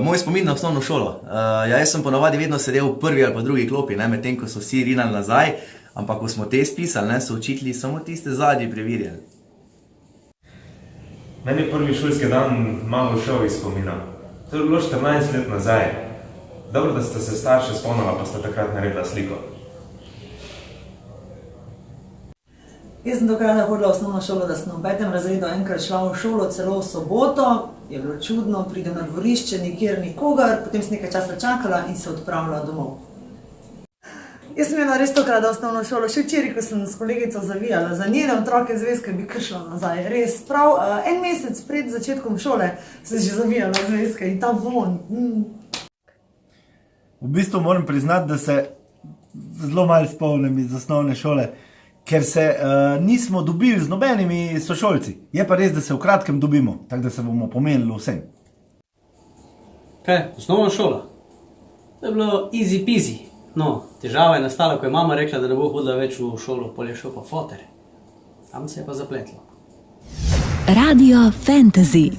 Moj spomin na osnovno šolo. Jaz sem ponavadi vedno sedel v prvi ali pa drugi klopi, medtem ko so vsi rinali nazaj, ampak ko smo test pisali, so učitelji samo tiste zadnji preverjali. Meni je prvi šolski dan malo šel iz spomina. To je bilo 14 let nazaj. Dobro, da ste se starše spomnila, pa ste takrat naredila sliko. Jaz sem takrat hodila v osnovno šolo, da sem v 5. razredu enkrat šla v šolo celo v soboto. Je bilo čudno, pridem na dvorišče, nikjer nikogar, potem sem nekaj časa čakala in se odpravila domov. Jaz sem imela res tokrat osnovno šolo, še včeraj, ko sem s kolegico zavijala za njene otroke zvezke, bi kar šla nazaj. Res, prav en mesec pred začetkom šole sem že zavijala zvezke in ta von. V bistvu moram priznati, da se zelo malo spomnim iz osnovne šole, ker se nismo dobili z nobenimi sošolci. Je pa res, da se v kratkem dobimo, tako da se bomo pomenili vsem. Kaj, osnovna šola? To je bilo easy peasy. No, težava je nastala, ko je mama rekla, da ne bo hodila več v šolo, pol je šel pa foter. Tam se je pa zapletlo. Radio Fantasy.